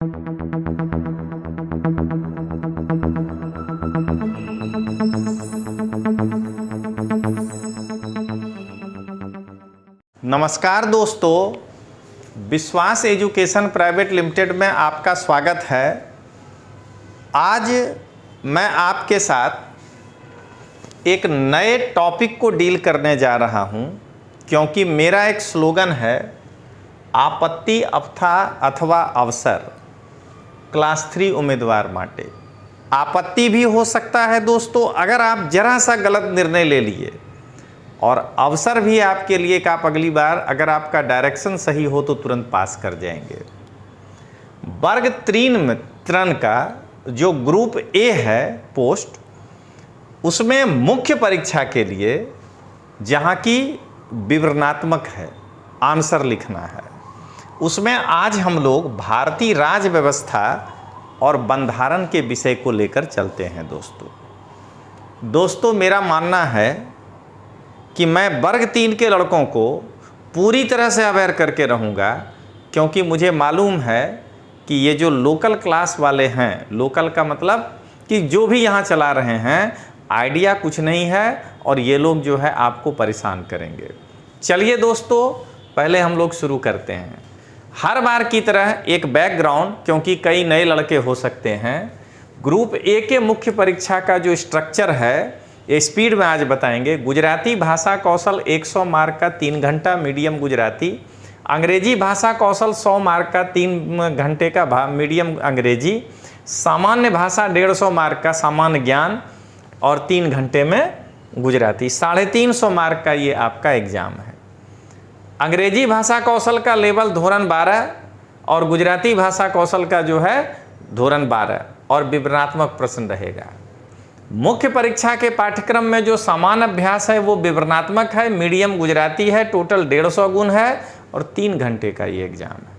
नमस्कार दोस्तों, विश्वास एजुकेशन प्राइवेट लिमिटेड में आपका स्वागत है। आज मैं आपके साथ एक नए टॉपिक को डील करने जा रहा हूं, क्योंकि मेरा एक स्लोगन है, आपत्ति अथवा अवसर क्लास 3 उम्मीदवार माटे। आपत्ति भी हो सकता है दोस्तों अगर आप जरा सा गलत निर्णय ले लिए, और अवसर भी आपके लिए कि आप अगली बार अगर आपका डायरेक्शन सही हो तो तुरंत पास कर जाएंगे। वर्ग 3 का जो ग्रुप ए है पोस्ट, उसमें मुख्य परीक्षा के लिए जहाँ की विवरणात्मक है, आंसर लिखना है, उसमें आज हम लोग भारतीय राज्य व्यवस्था और बंधारण के विषय को लेकर चलते हैं। दोस्तों मेरा मानना है कि मैं वर्ग 3 के लड़कों को पूरी तरह से अवेयर करके रहूँगा, क्योंकि मुझे मालूम है कि ये जो लोकल क्लास वाले हैं, लोकल का मतलब कि जो भी यहाँ चला रहे हैं, आइडिया कुछ नहीं है और ये लोग जो है आपको परेशान करेंगे। चलिए दोस्तों, पहले हम लोग शुरू करते हैं। हर बार की तरह एक बैकग्राउंड, क्योंकि कई नए लड़के हो सकते हैं। ग्रुप ए के मुख्य परीक्षा का जो स्ट्रक्चर है ये स्पीड में आज बताएंगे। गुजराती भाषा कौशल 100 मार्क का 3 घंटा मीडियम गुजराती, अंग्रेजी भाषा कौशल 100 मार्क का 3 घंटे का मीडियम अंग्रेजी, सामान्य भाषा 150 मार्क का सामान्य ज्ञान और 3 घंटे में गुजराती। 350 मार्क का ये आपका एग्जाम है। अंग्रेजी भाषा कौशल का लेवल धोरण 12 और गुजराती भाषा कौशल का जो है धोरण 12 और विवरणात्मक प्रश्न रहेगा। मुख्य परीक्षा के पाठ्यक्रम में जो सामान्य अभ्यास है वो विवरणात्मक है, मीडियम गुजराती है, टोटल 150 गुण है और 3 घंटे का ये एग्जाम है।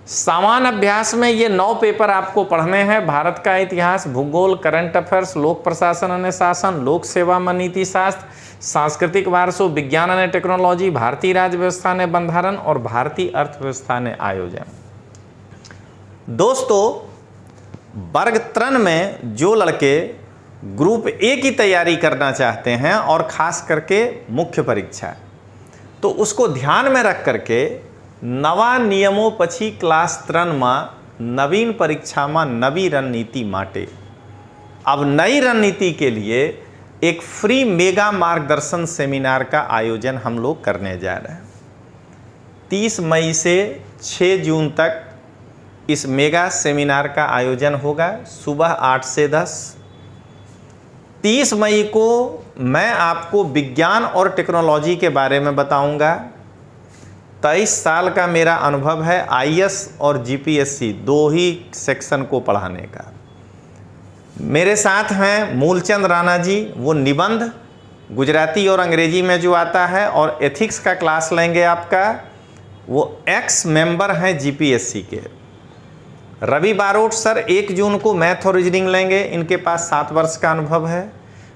सामान्य अभ्यास में ये 9 पेपर आपको पढ़ने हैं। भारत का इतिहास, भूगोल, करंट अफेयर्स, लोक प्रशासन अनुशासन, लोक सेवा में नीति शास्त्र, सांस्कृतिक वारसो, विज्ञान ने टेक्नोलॉजी, भारतीय राज्य व्यवस्था ने बंधारण और भारतीय अर्थव्यवस्था ने आयोजन। दोस्तों वर्ग 3 में जो लड़के ग्रुप ए की तैयारी करना चाहते हैं और ख़ास करके मुख्य परीक्षा, तो उसको ध्यान में रख करके नवा नियमों पछी क्लास 3 में नवीन परीक्षा में नवी रणनीति माटे। अब नई रणनीति के लिए एक फ्री मेगा मार्गदर्शन सेमिनार का आयोजन हम लोग करने जा रहे हैं। 30 मई से 6 जून तक इस मेगा सेमिनार का आयोजन होगा, सुबह 8 से 10। 30 मई को मैं आपको विज्ञान और टेक्नोलॉजी के बारे में बताऊंगा। 23 साल का मेरा अनुभव है आईएएस और जीपीएससी 2 ही सेक्शन को पढ़ाने का। मेरे साथ हैं मूलचंद राणा जी, वो निबंध गुजराती और अंग्रेजी में जो आता है और एथिक्स का क्लास लेंगे आपका, वो एक्स मेंबर हैं जीपीएससी के। रवि बारोट सर 1 जून को मैथ और रीजनिंग लेंगे, इनके पास 7 वर्ष का अनुभव है।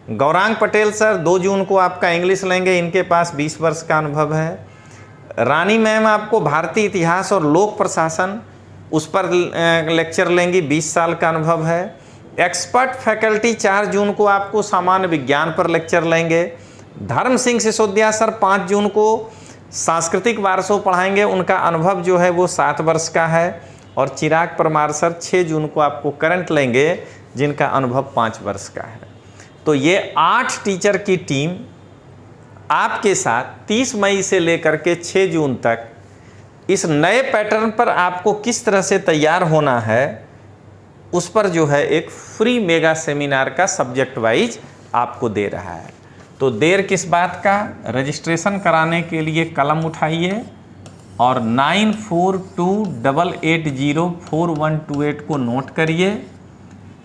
गौरांग पटेल सर 2 जून को आपका इंग्लिश लेंगे, इनके पास 20 वर्ष का अनुभव है। रानी मैम आपको भारतीय इतिहास और लोक प्रशासन उस पर लेक्चर लेंगी, 20 साल का अनुभव है। एक्सपर्ट फैकल्टी 4 जून को आपको सामान्य विज्ञान पर लेक्चर लेंगे। धर्म सिंह सिसोदिया सर 5 जून को सांस्कृतिक वारसों पढ़ाएंगे, उनका अनुभव जो है वो 7 वर्ष का है। और चिराग परमार सर 6 जून को आपको करंट लेंगे, जिनका अनुभव 5 वर्ष का है। तो ये 8 टीचर की टीम आपके साथ 30 मई से लेकर के 6 जून तक इस नए पैटर्न पर आपको किस तरह से तैयार होना है, उस पर जो है एक फ्री मेगा सेमिनार का सब्जेक्ट वाइज आपको दे रहा है। तो देर किस बात का, रजिस्ट्रेशन कराने के लिए कलम उठाइए और 9428804128 को नोट करिए,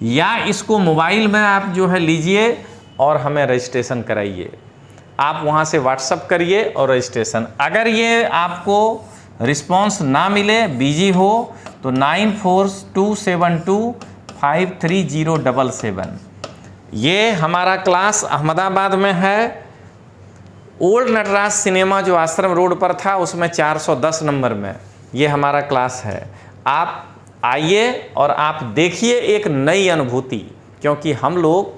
या इसको मोबाइल में आप जो है लीजिए और हमें रजिस्ट्रेशन कराइए। आप वहाँ से व्हाट्सअप करिए और रजिस्ट्रेशन। अगर ये आपको रिस्पांस ना मिले, बिजी हो, तो 9427253077। ये हमारा क्लास अहमदाबाद में है। ओल्ड नटराज सिनेमा जो आश्रम रोड पर था, उसमें 410 नंबर में ये हमारा क्लास है। आप आइए और आप देखिए एक नई अनुभूति, क्योंकि हम लोग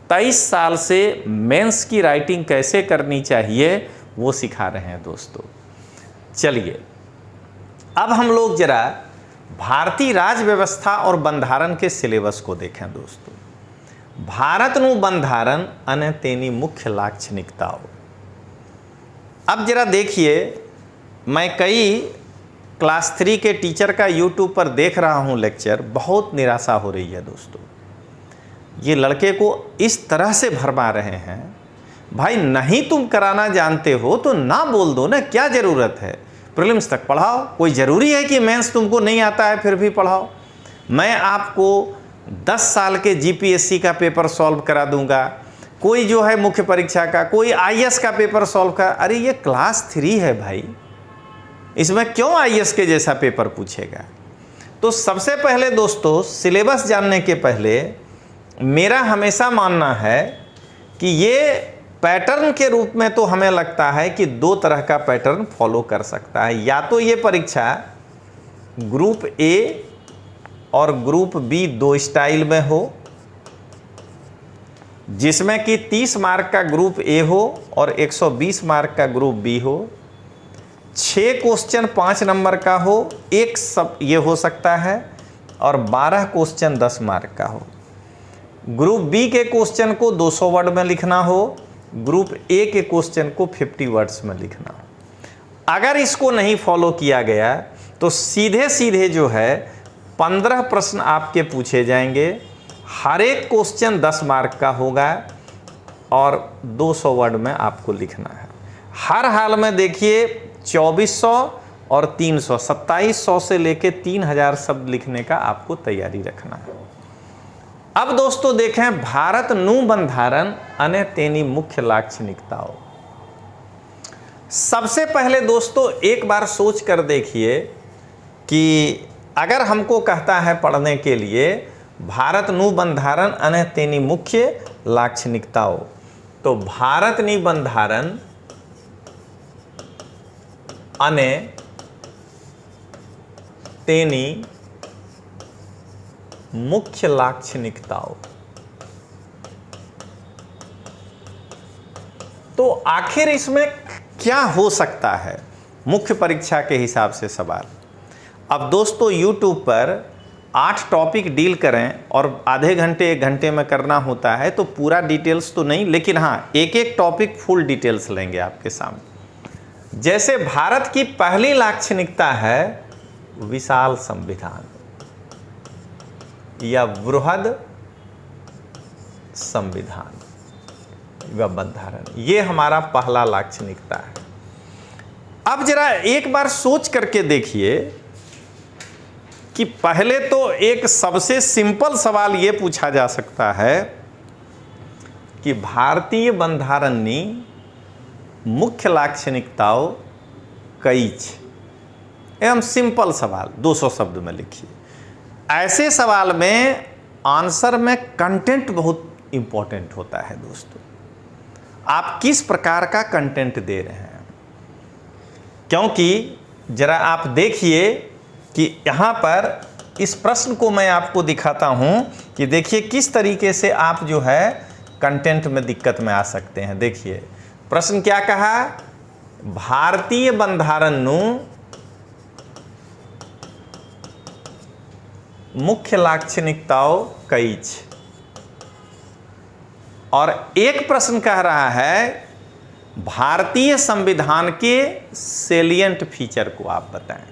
23 साल से मेंस की राइटिंग कैसे करनी चाहिए वो सिखा रहे हैं दोस्तों। चलिए अब हम लोग जरा भारतीय राज व्यवस्था और बंधारण के सिलेबस को देखें दोस्तों। भारतनु बंधारण अने तेनी मुख्य लाक्षणिकताओं। अब जरा देखिए, मैं कई क्लास 3 के टीचर का यूट्यूब पर देख रहा हूं लेक्चर, बहुत निराशा हो रही है दोस्तों। ये लड़के को इस तरह से भरमा रहे हैं, भाई नहीं तुम कराना जानते हो तो ना बोल दो ना, क्या ज़रूरत है, प्रीलिम्स तक पढ़ाओ। कोई ज़रूरी है कि मेंस तुमको नहीं आता है फिर भी पढ़ाओ। मैं आपको 10 साल के जीपीएससी का पेपर सॉल्व करा दूंगा, कोई जो है मुख्य परीक्षा का, कोई आईएएस का पेपर सॉल्व कर। अरे ये क्लास 3 है भाई, इसमें क्यों आईएएस के जैसा पेपर पूछेगा। तो सबसे पहले दोस्तों, सिलेबस जानने के पहले मेरा हमेशा मानना है कि ये पैटर्न के रूप में तो हमें लगता है कि 2 तरह का पैटर्न फॉलो कर सकता है। या तो ये परीक्षा ग्रुप ए और ग्रुप बी 2 स्टाइल में हो, जिसमें कि 30 मार्क का ग्रुप ए हो और 120 मार्क का ग्रुप बी हो, 6 क्वेश्चन 5 नंबर का हो, एक सब ये हो सकता है, और 12 क्वेश्चन 10 मार्क का हो। ग्रुप बी के क्वेश्चन को 200 वर्ड में लिखना हो, ग्रुप ए के क्वेश्चन को 50 वर्ड्स में लिखना हो। अगर इसको नहीं फॉलो किया गया तो सीधे सीधे जो है 15 प्रश्न आपके पूछे जाएंगे, हर एक क्वेश्चन 10 मार्क का होगा और 200 वर्ड में आपको लिखना है। हर हाल में देखिए 2400 और 300, 2700 से लेके 3000 शब्द लिखने का आपको तैयारी रखना है। अब दोस्तों देखें भारत नु बंधारण अने तेनी मुख्य लाक्षणिकताओं। सबसे पहले दोस्तों एक बार सोच कर देखिए कि अगर हमको कहता है पढ़ने के लिए भारत नु बंधारण अने तेनी मुख्य लाक्षणिकताओं, तो भारत नी बंधारण अने तेनी मुख्य लाक्षणिकताओं, तो आखिर इसमें क्या हो सकता है मुख्य परीक्षा के हिसाब से सवाल। अब दोस्तों YouTube पर 8 टॉपिक डील करें और आधे घंटे 1 घंटे में करना होता है, तो पूरा डिटेल्स तो नहीं, लेकिन हाँ एक एक टॉपिक फुल डिटेल्स लेंगे आपके सामने। जैसे भारत की पहली लाक्षणिकता है विशाल संविधान या वृहद संविधान व बंधारण, ये हमारा पहला लाक्षणिकता है। अब जरा एक बार सोच करके देखिए कि पहले तो एक सबसे सिंपल सवाल ये पूछा जा सकता है कि भारतीय बंधारणनी मुख्य लाक्षणिकताओं कई छ। एवं सिंपल सवाल 200 शब्द में लिखिए। ऐसे सवाल में आंसर में कंटेंट बहुत इंपॉर्टेंट होता है दोस्तों। आप किस प्रकार का कंटेंट दे रहे हैं, क्योंकि जरा आप देखिए कि यहाँ पर इस प्रश्न को मैं आपको दिखाता हूँ कि देखिए किस तरीके से आप जो है कंटेंट में दिक्कत में आ सकते हैं। देखिए प्रश्न क्या कहा, भारतीय बंधारण नु मुख्य लाक्षणिकताओं कई छ। और एक प्रश्न कह रहा है भारतीय संविधान के सेलिएंट फीचर को आप बताएं।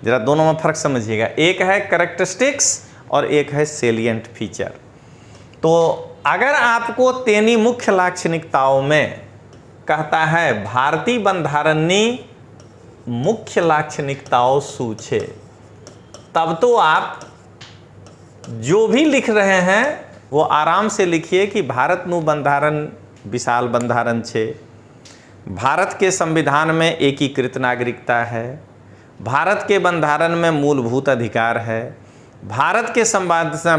जरा दोनों में फर्क समझिएगा, एक है कैरेक्टरिस्टिक्स और एक है सेलिएंट फीचर। तो अगर आपको तेनी मुख्य लाक्षणिकताओं में कहता है भारतीय बंधारणनी मुख्य लाक्षणिकताओं सूचे, तब तो आप जो भी लिख रहे हैं वो आराम से लिखिए कि भारत नु बंधारण विशाल बंधारण छे, भारत के संविधान में एकीकृत नागरिकता है, भारत के बंधारण में मूलभूत अधिकार है, भारत के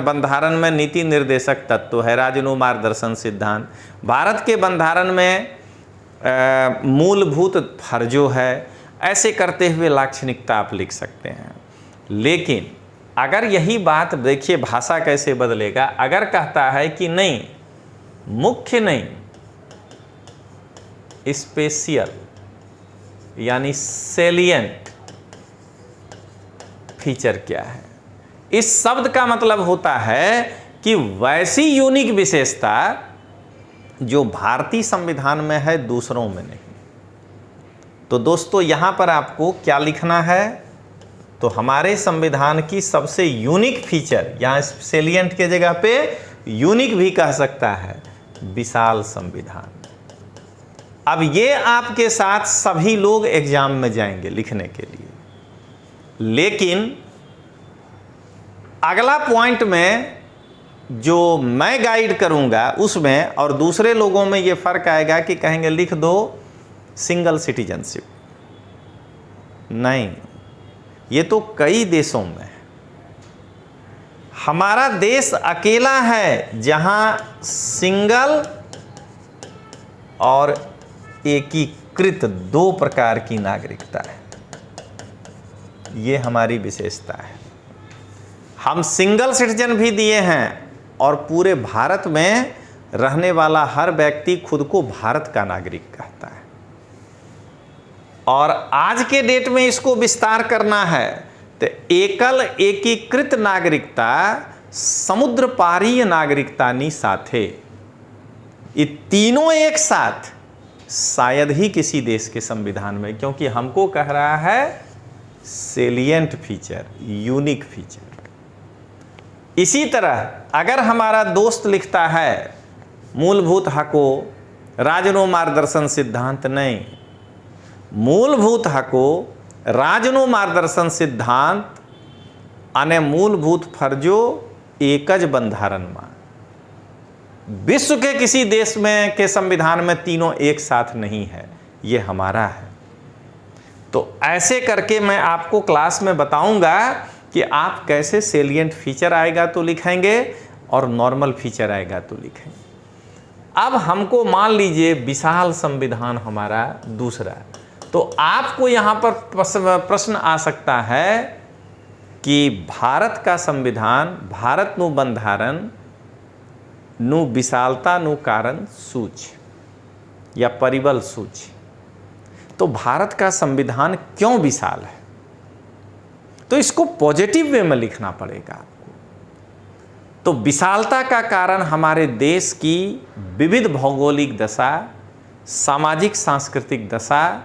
बंधारण में नीति निर्देशक तत्व है, राजनु मार्गदर्शन सिद्धांत, भारत के बंधारण में मूलभूत फर्जों है। ऐसे करते हुए लाक्षणिकता आप लिख सकते हैं। लेकिन अगर यही बात देखिए भाषा कैसे बदलेगा, अगर कहता है कि नहीं मुख्य नहीं स्पेशियल यानी सेलिएंट फीचर क्या है, इस शब्द का मतलब होता है कि वैसी यूनिक विशेषता जो भारतीय संविधान में है दूसरों में नहीं। तो दोस्तों यहां पर आपको क्या लिखना है, तो हमारे संविधान की सबसे यूनिक फीचर, यहां सेलिएंट के जगह पे यूनिक भी कह सकता है, विशाल संविधान। अब ये आपके साथ सभी लोग एग्जाम में जाएंगे लिखने के लिए, लेकिन अगला पॉइंट में जो मैं गाइड करूंगा उसमें और दूसरे लोगों में ये फर्क आएगा कि कहेंगे लिख दो सिंगल सिटीजनशिप। नहीं, ये तो कई देशों में है। हमारा देश अकेला है जहां सिंगल और एकीकृत दो प्रकार की नागरिकता है। ये हमारी विशेषता है। हम सिंगल सिटीजन भी दिए हैं और पूरे भारत में रहने वाला हर व्यक्ति खुद को भारत का नागरिक कहता है। और आज के डेट में इसको विस्तार करना है तो एकल एकीकृत नागरिकता समुद्र पारीय नागरिकता नी साथे, ये तीनों एक साथ शायद ही किसी देश के संविधान में, क्योंकि हमको कह रहा है सेलिएंट फीचर, यूनिक फीचर। इसी तरह अगर हमारा दोस्त लिखता है मूलभूत हकों राजनो मार्गदर्शन सिद्धांत, नहीं, मूलभूत हकों राजनो मार्गदर्शन सिद्धांत अने मूलभूत फर्जों एकज बंधारण में। विश्व के किसी देश में के संविधान में तीनों एक साथ नहीं है, ये हमारा है। तो ऐसे करके मैं आपको क्लास में बताऊंगा कि आप कैसे सेलिएंट फीचर आएगा तो लिखेंगे और नॉर्मल फीचर आएगा तो लिखेंगे। अब हमको मान लीजिए विशाल संविधान हमारा दूसरा, तो आपको यहाँ पर प्रश्न आ सकता है कि भारत का संविधान, भारत नु बंधारण नु विशालता नु कारण सूच या परिबल सूच। तो भारत का संविधान क्यों विशाल है, तो इसको पॉजिटिव वे में लिखना पड़ेगा आपको। तो विशालता का कारण हमारे देश की विविध भौगोलिक दशा, सामाजिक सांस्कृतिक दशा,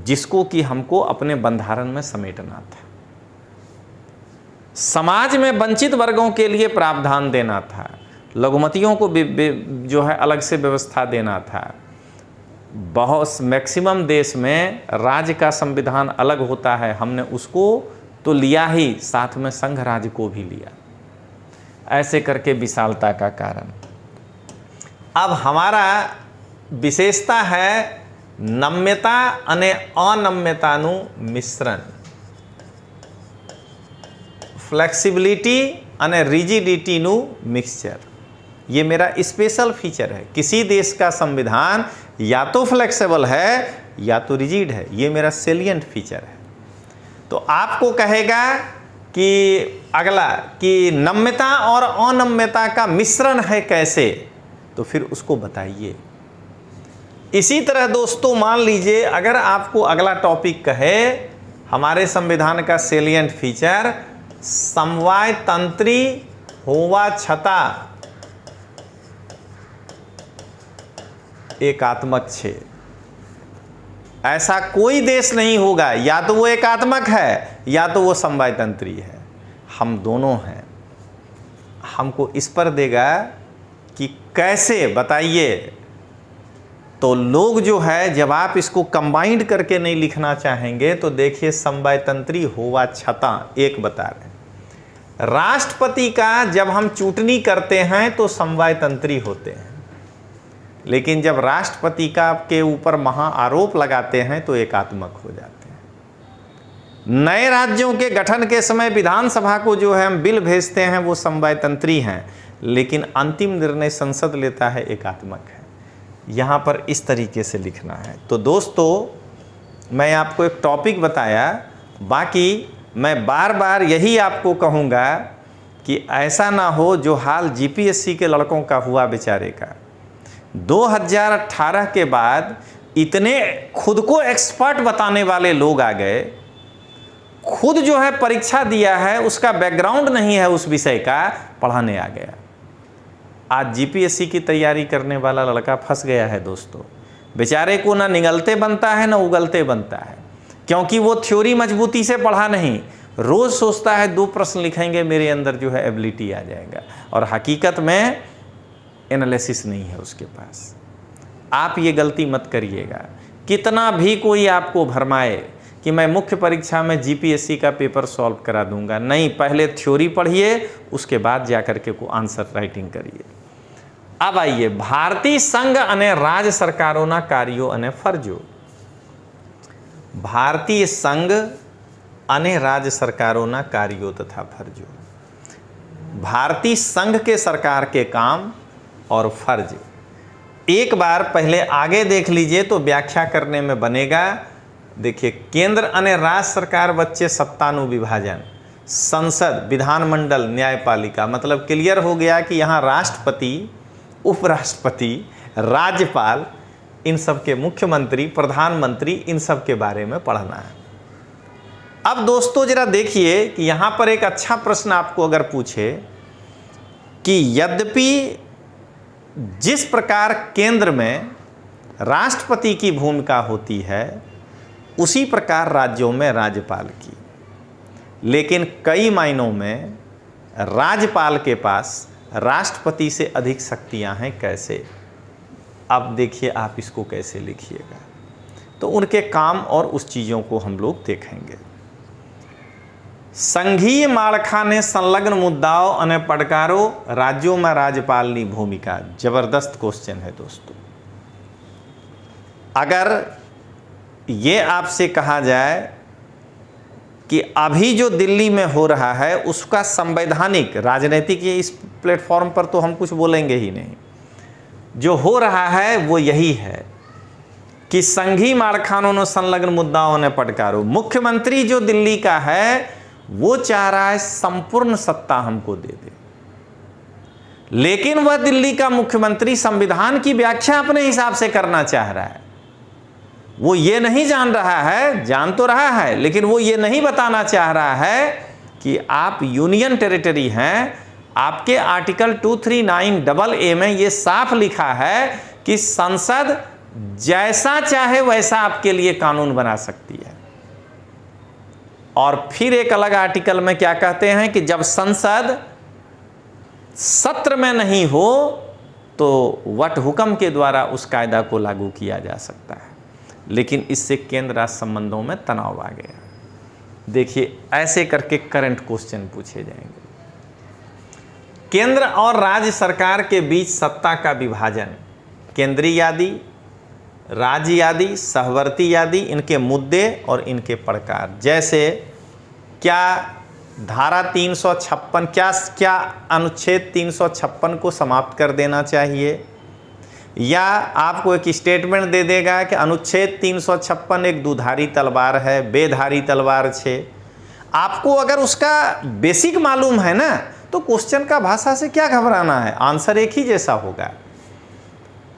जिसको कि हमको अपने बंधारण में समेटना था। समाज में वंचित वर्गों के लिए प्रावधान देना था, लघुमतियों को जो है अलग से व्यवस्था देना था। बहुत मैक्सिमम देश में राज्य का संविधान अलग होता है, हमने उसको तो लिया ही, साथ में संघ राज्य को भी लिया। ऐसे करके विशालता का कारण। अब हमारा विशेषता है नम्यता अने अनम्यतानु मिश्रण, फ्लेक्सिबिलिटी अने रिजिडिटी नु मिक्सचर। ये मेरा स्पेशल फीचर है। किसी देश का संविधान या तो फ्लेक्सिबल है या तो रिजिड है, ये मेरा सेलिएंट फीचर है। तो आपको कहेगा कि अगला कि नम्यता और अनम्यता का मिश्रण है कैसे, तो फिर उसको बताइए। इसी तरह दोस्तों मान लीजिए अगर आपको अगला टॉपिक कहे हमारे संविधान का सेलिएंट फीचर समवाय तंत्री होवा छता एकात्मक छे, ऐसा कोई देश नहीं होगा, या तो वो एकात्मक है या तो वो समवाय तंत्री है, हम दोनों हैं। हमको इस पर देगा कि कैसे बताइए। तो लोग जो है जब आप इसको कंबाइंड करके नहीं लिखना चाहेंगे तो देखिए समवाय तंत्री होवा छता एक बता रहे हैं। राष्ट्रपति का जब हम चूंटनी करते हैं तो समवाय तंत्री होते हैं, लेकिन जब राष्ट्रपति का के ऊपर महा आरोप लगाते हैं तो एकात्मक हो जाते हैं। नए राज्यों के गठन के समय विधानसभा को जो है हम बिल भेजते हैं वो समवाय तंत्री हैं, लेकिन अंतिम निर्णय संसद लेता है एकात्मक है। यहाँ पर इस तरीके से लिखना है। तो दोस्तों मैं आपको एक टॉपिक बताया, बाकी मैं बार बार यही आपको कहूँगा कि ऐसा ना हो जो हाल जीपीएससी के लड़कों का हुआ बेचारे का। 2018 के बाद इतने खुद को एक्सपर्ट बताने वाले लोग आ गए, खुद जो है परीक्षा दिया है, उसका बैकग्राउंड नहीं है उस विषय का, पढ़ाने आ गया। आज जीपीएससी की तैयारी करने वाला लड़का फंस गया है दोस्तों। बेचारे को ना निगलते बनता है ना उगलते बनता है, क्योंकि वो थ्योरी मजबूती से पढ़ा नहीं, रोज सोचता है 2 प्रश्न लिखेंगे मेरे अंदर जो है एबिलिटी आ जाएगा, और हकीकत में एनालिसिस नहीं है उसके पास। आप ये गलती मत करिएगा। कितना भी कोई आपको भरमाए कि मैं मुख्य परीक्षा में जीपीएससी का पेपर सॉल्व करा दूंगा, नहीं, पहले थ्योरी पढ़िए, उसके बाद जाकर के को आंसर राइटिंग करिए। अब आइए, भारतीय संघ અને राज्य सरकारों कार्यों અને फर्जों। भारतीय संघ અને राज्य सरकारों कार्यों तथा फर्जों। भारतीय संघ के सरकार के काम और फर्ज एक बार पहले आगे देख लीजिए तो व्याख्या करने में बनेगा। देखिए, केंद्र અને राज्य सरकार वच्चे सत्तानुविभाजन, संसद, विधानमंडल, न्यायपालिका, मतलब क्लियर हो गया कि यहाँ राष्ट्रपति, उपराष्ट्रपति, राज्यपाल, इन सब के मुख्यमंत्री, प्रधानमंत्री, इन सब के बारे में पढ़ना है। अब दोस्तों जरा देखिए कि यहाँ पर एक अच्छा प्रश्न आपको अगर पूछे कि यद्यपि जिस प्रकार केंद्र में राष्ट्रपति की भूमिका होती है उसी प्रकार राज्यों में राज्यपाल की, लेकिन कई मायनों में राज्यपाल के पास राष्ट्रपति से अधिक शक्तियां हैं। कैसे? अब देखिए आप इसको कैसे लिखिएगा, तो उनके काम और उस चीज़ों को हम लोग देखेंगे। संघीय माળખાને संलग्न मुद्दाओं અને પડકારો राज्यों में राज्यपालनी भूमिका। जबरदस्त क्वेश्चन है दोस्तों। अगर ये आपसे कहा जाए कि अभी जो दिल्ली में हो रहा है उसका संवैधानिक, राजनीतिक, ये इस प्लेटफॉर्म पर तो हम कुछ बोलेंगे ही नहीं, जो हो रहा है वो यही है कि संघीय माળખાનો संलग्न मुद्दाओं ने પડકારો। मुख्यमंत्री जो दिल्ली का है वो चाह रहा है संपूर्ण सत्ता हमको दे दे, लेकिन वह दिल्ली का मुख्यमंत्री संविधान की व्याख्या अपने हिसाब से करना चाह रहा है। वो ये नहीं जान रहा है, जान तो रहा है, लेकिन वो ये नहीं बताना चाह रहा है कि आप यूनियन टेरिटरी हैं। आपके आर्टिकल 239AA में ये साफ लिखा है कि संसद जैसा चाहे वैसा आपके लिए कानून बना सकती है। और फिर एक अलग आर्टिकल में क्या कहते हैं कि जब संसद सत्र में नहीं हो तो वट हुक्म के द्वारा उस कायदा को लागू किया जा सकता है, लेकिन इससे केंद्र राज्य संबंधों में तनाव आ गया। देखिए, ऐसे करके करंट क्वेश्चन पूछे जाएंगे। केंद्र और राज्य सरकार के बीच सत्ता का विभाजन, केंद्रीय यादी, राज्य यादी, सहवर्ती यादी, इनके मुद्दे और इनके प्रकार। जैसे क्या धारा 356, क्या अनुच्छेद 356 को समाप्त कर देना चाहिए, या आपको एक स्टेटमेंट दे देगा कि अनुच्छेद 356 एक दुधारी तलवार है, बेधारी तलवार छे। आपको अगर उसका बेसिक मालूम है ना, तो क्वेश्चन का भाषा से क्या घबराना है, आंसर एक ही जैसा होगा।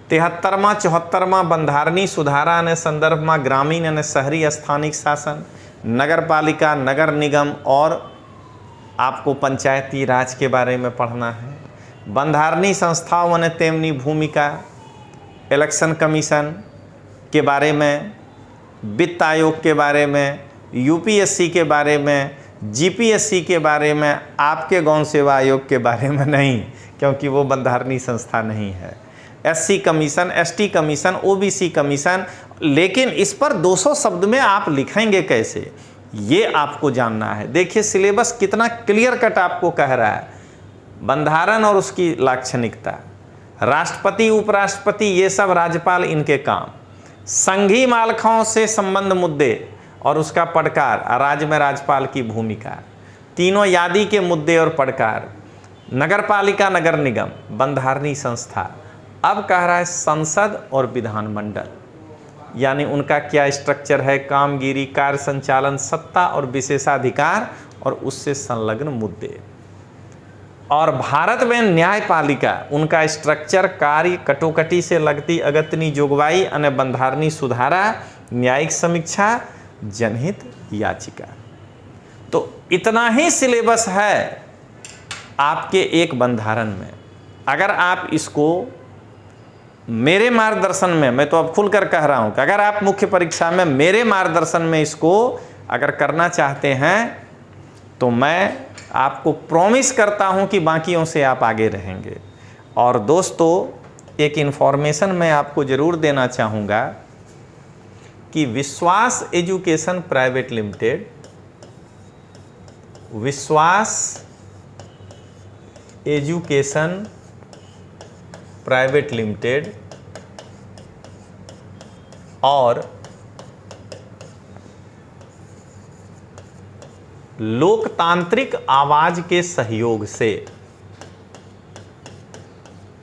73वां 74वां બંધારણી સુધારા અને સંદર્ભમાં ગ્રામીણ અને શહેરી સ્થાનિक शासन, नगरपालिका, नगर निगम और आपको पंचायती राज के बारे में पढ़ना है। બંધારણી संस्थाओं અને તેમની भूमिका, इलेक्शन कमीशन के बारे में, वित्त आयोग के बारे में, यूपीएससी के बारे में, जीपीएससी के बारे में, आपके गौण सेवा आयोग के बारे में नहीं, क्योंकि वो बंधारणीय संस्था नहीं है। SC commission, ST commission, OBC commission, लेकिन इस पर 200 शब्द में आप लिखेंगे कैसे, ये आपको जानना है। देखिए सिलेबस कितना क्लियर कट आपको कह रहा है। बंधारण और उसकी लाक्षणिकता, राष्ट्रपति, उपराष्ट्रपति, ये सब राज्यपाल, इनके काम, संघीय माળખાओं से संबंध मुद्दे और उसका पड़कार, राज्य में राज्यपाल की भूमिका, तीनों यादी के मुद्दे और पड़कार, नगरपालिका, नगर निगम, बंधारणीय संस्था। अब कह रहा है संसद और विधानमंडल, यानी उनका क्या स्ट्रक्चर है, कामगिरी, कार्य संचालन, सत्ता और विशेषाधिकार और उससे संलग्न मुद्दे। और भारत में न्यायपालिका, उनका स्ट्रक्चर, कार्य, कटोकटी से लगती अगत्यनी जोगवाई, अन्य बंधारणी सुधारा, न्यायिक समीक्षा, जनहित याचिका। तो इतना ही सिलेबस है आपके एक बंधारण में। अगर आप इसको मेरे मार्गदर्शन में, मैं तो अब खुलकर कह रहा हूं कि अगर आप मुख्य परीक्षा में मेरे मार्गदर्शन में इसको अगर करना चाहते हैं तो मैं आपको प्रॉमिस करता हूं कि बाकियों से आप आगे रहेंगे। और दोस्तों, एक इन्फॉर्मेशन मैं आपको ज़रूर देना चाहूँगा कि विश्वास एजुकेशन प्राइवेट लिमिटेड, विश्वास एजुकेशन प्राइवेट लिमिटेड और लोकतांत्रिक आवाज के सहयोग से,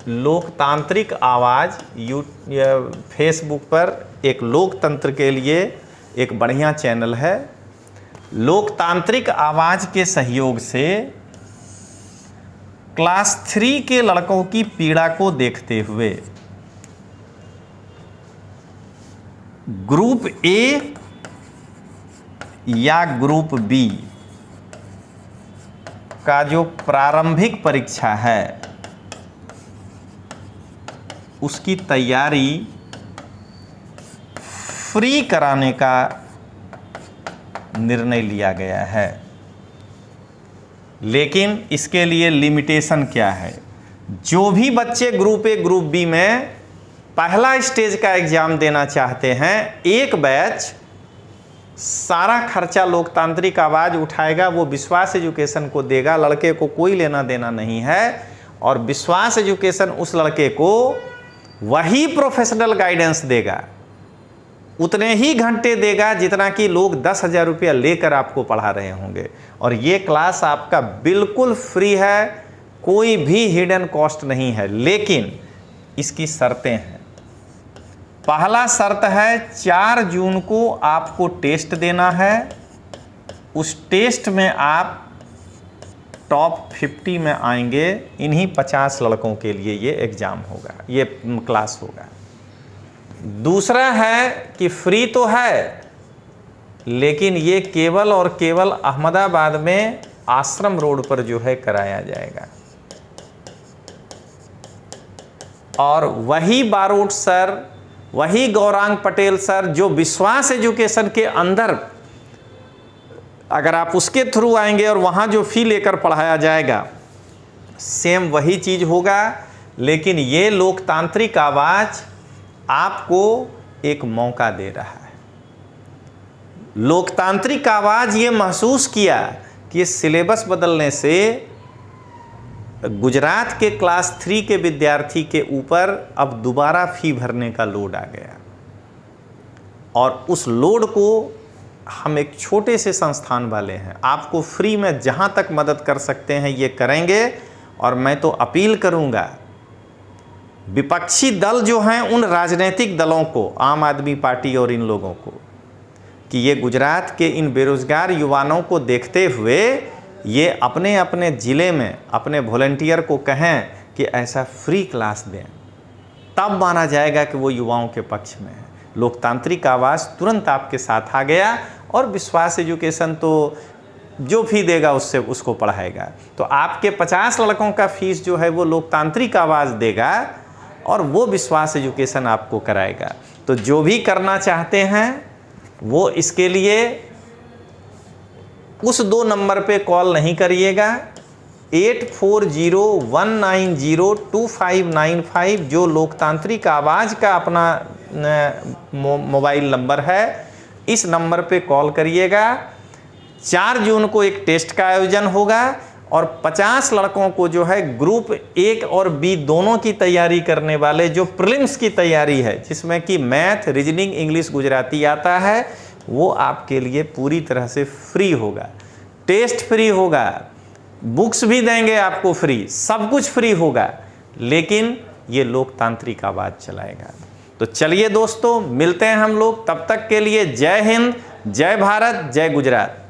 लोकतांत्रिक आवाज फेसबुक पर एक लोकतंत्र के लिए एक बढ़िया चैनल है। लोकतांत्रिक आवाज के सहयोग से क्लास 3 के लड़कों की पीड़ा को देखते हुए ग्रुप ए या ग्रुप बी का जो प्रारंभिक परीक्षा है उसकी तैयारी फ्री कराने का निर्णय लिया गया है। लेकिन इसके लिए लिमिटेशन क्या है? जो भी बच्चे ग्रुप ए ग्रुप बी में पहला स्टेज का एग्जाम देना चाहते हैं, एक बैच सारा खर्चा लोकतांत्रिक आवाज उठाएगा, वो विश्वास एजुकेशन को देगा। लड़के को कोई लेना देना नहीं है और विश्वास एजुकेशन उस लड़के को वही प्रोफेशनल गाइडेंस देगा, उतने ही घंटे देगा जितना कि लोग 10,000 रुपया लेकर आपको पढ़ा रहे होंगे। और ये क्लास आपका बिल्कुल फ्री है, कोई भी हिडन कॉस्ट नहीं है। लेकिन इसकी शर्तें हैं। पहला शर्त है 4 जून को आपको टेस्ट देना है। उस टेस्ट में आप टॉप 50 में आएंगे। इन्हीं 50 लड़कों के लिए ये एग्ज़ाम होगा, ये क्लास होगा। दूसरा है कि फ्री तो है, लेकिन ये केवल और केवल अहमदाबाद में आश्रम रोड पर जो है कराया जाएगा। और वही बारोट सर, वही गौरांग पटेल सर जो विश्वास एजुकेशन के अंदर, अगर आप उसके थ्रू आएंगे और वहाँ जो फी लेकर पढ़ाया जाएगा, सेम वही चीज़ होगा। लेकिन ये लोकतांत्रिक आवाज़ आपको एक मौका दे रहा है। लोकतांत्रिक आवाज़ ये महसूस किया कि सिलेबस बदलने से गुजरात के क्लास 3 के विद्यार्थी के ऊपर अब दोबारा फ़ी भरने का लोड आ गया। और उस लोड को हम एक छोटे से संस्थान वाले हैं, आपको फ्री में जहाँ तक मदद कर सकते हैं ये करेंगे। और मैं तो अपील करूँगा विपक्षी दल जो हैं, उन राजनीतिक दलों को, आम आदमी पार्टी और इन लोगों को, कि ये गुजरात के इन बेरोज़गार युवाओं को देखते हुए ये अपने अपने ज़िले में अपने वॉलंटियर को कहें कि ऐसा फ्री क्लास दें, तब माना जाएगा कि वो युवाओं के पक्ष में है। लोकतांत्रिक आवाज़ तुरंत आपके साथ आ गया और विश्वास एजुकेशन तो जो फी देगा उससे उसको पढ़ाएगा। तो आपके 50 लड़कों का फीस जो है वो लोकतांत्रिक आवाज़ देगा और वो विश्वास एजुकेशन आपको कराएगा। तो जो भी करना चाहते हैं वो इसके लिए उस 2 नंबर पे कॉल नहीं करिएगा, 8401902595 जो लोकतांत्रिक आवाज़ का अपना मोबाइल नंबर है, इस नंबर पे कॉल करिएगा। 4 जून को एक टेस्ट का आयोजन होगा और 50 लड़कों को जो है ग्रुप 1 और बी दोनों की तैयारी करने वाले, जो प्रीलिम्स की तैयारी है जिसमें कि मैथ, रीजनिंग, इंग्लिश, गुजराती आता है, वो आपके लिए पूरी तरह से फ्री होगा। टेस्ट फ्री होगा, बुक्स भी देंगे आपको फ्री, सब कुछ फ्री होगा, लेकिन ये लोकतांत्रिक आवाज़ चलाएगा। तो तो चलिए दोस्तों, मिलते हैं हम लोग, तब तक के लिए जय हिंद, जय भारत, जय गुजरात।